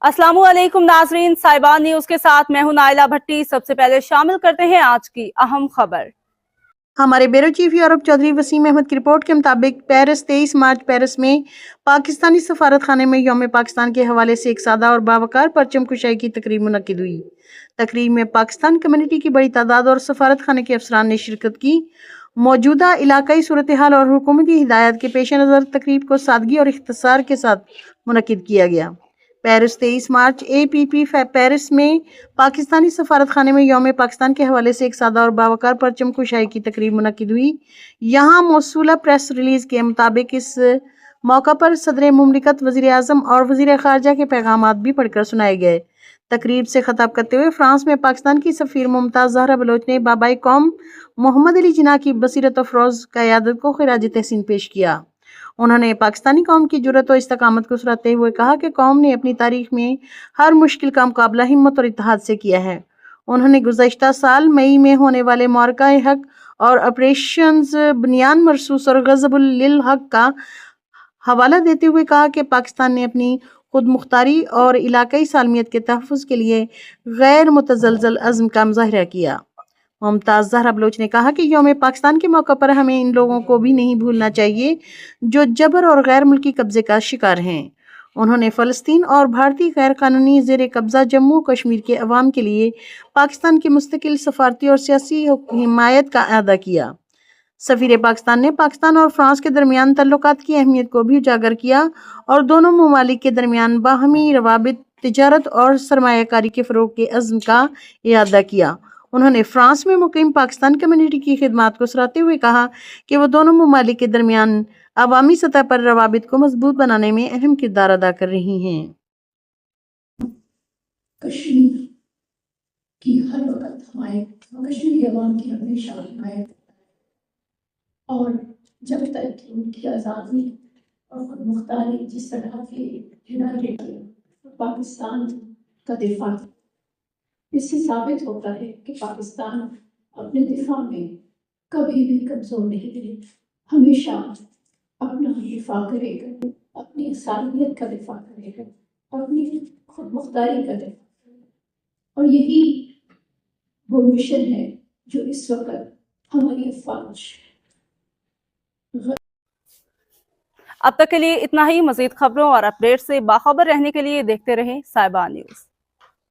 अस्सलामु अलैकुम नाजरीन, साहिबान न्यूज के साथ मैं हूं नाइला भट्टी। सबसे पहले शामिल करते हैं आज की अहम खबर। हमारे bureau chief Europe Chaudhry Waseem Ahmed की रिपोर्ट के मुताबिक 23 मार्च पेरिस में पाकिस्तानी सफारत खाने में यौम पाकिस्तान के हवाले से एक सादा और बावकार परचम कुशाई की तकरीब मुनक्किद हुई। तकरीब में पाकिस्तान कम्युनिटी की बड़ी तादाद और सफारत खाने के अफसरान ने शिरकत की। मौजूदा इलाकाई सूरत हाल और हुकूमती हिदायत के पेश नज़र तकरीब को सादगी और इख्तिसार के साथ मुनक्किद किया गया। पेरिस 23 मार्च APP पेरिस में पाकिस्तानी सफारत खाने में यौम पाकिस्तान के हवाले से एक सादा और बावकार परचम कुशाई की तकरीब मुनक्किद हुई। यहाँ मौसूला प्रेस रिलीज के मुताबिक इस मौका पर सदर मुमलिकत, वज़ीर आज़म और वज़ीर ख़ारजा के पैगामात भी पढ़कर सुनाए गए। तकरीब से खिताब करते हुए फ्रांस में पाकिस्तान की सफ़ीर मुमताज़ ज़हरा बलोच ने बाबाई कौम मोहम्मद अली जिन्ना की बसीरत अफरोज़ क़यादत को ख़िराज तहसीन पेश किया। उन्होंने पाकिस्तानी कौम की जुर्रत और इस्तकामत को सराहते हुए कहा कि कौम ने अपनी तारीख में हर मुश्किल का मुकाबला हिम्मत और इत्तेहाद से किया है। उन्होंने गुज़श्ता साल मई में होने वाले मारका-ए हक और ऑपरेशंस बुनियान मरसूस और ग़ज़बुल लिल हक का हवाला देते हुए कहा कि पाकिस्तान ने अपनी खुद मुख्तारी और इलाकाई सालमियत के तहफ़्फ़ुज़ के लिए गैर मुतज़लज़ल अज़्म का मुज़ाहिरा किया। मुमताज़ ज़हरा बलोच ने कहा कि यौम पाकिस्तान के मौके पर हमें इन लोगों को भी नहीं भूलना चाहिए जो जबर और गैर मुल्की कब्जे का शिकार हैं। उन्होंने फ़लस्तीन और भारतीय गैर कानूनी ज़ेर कब्ज़ा जम्मू कश्मीर के अवाम के लिए पाकिस्तान की मुस्तकिल सफारती और सियासी हिमायत का अदा किया। सफ़ीर पाकिस्तान ने पाकिस्तान और फ्रांस के दरमियान तल्लुकात की अहमियत को भी उजागर किया और दोनों ममालिक के दरमियान बाहमी रवाबित, तिजारत और सरमायाकारी के फ़रोग़ के अज़्म का इआदा किया। उन्होंने फ्रांस में मुकीम पाकिस्तान कम्युनिटी की खिदमत को सराहते हुए कहा कि वो दोनों ममालिक के दरमियान अवामी सतह पर रवाबित को मजबूत बनाने में अहम किरदार अदा कर रही हैं। कश्मीर की हर वक्त हिमायत, कश्मीरी अवाम की हमेशा हिमायत, और जब तक कि उनकी आज़ादी और खुद मुख्तारी जिस तरह के यूनाइटेड पाकिस्तान का दिफा, इससे साबित होता है कि पाकिस्तान अपने दिफा में कभी भी कमज़ोर नहीं रही, हमेशा अपना दिफा करेगा, अपनी सालमियत का दिफा करेगा, अपनी खुद मुख्तारी का दिफा। और यही वो मिशन है जो इस वक्त हमारी अफवाज। अब तक के लिए इतना ही। मज़ीद खबरों और अपडेट से बाखबर रहने के लिए देखते रहें साहिबान न्यूज़।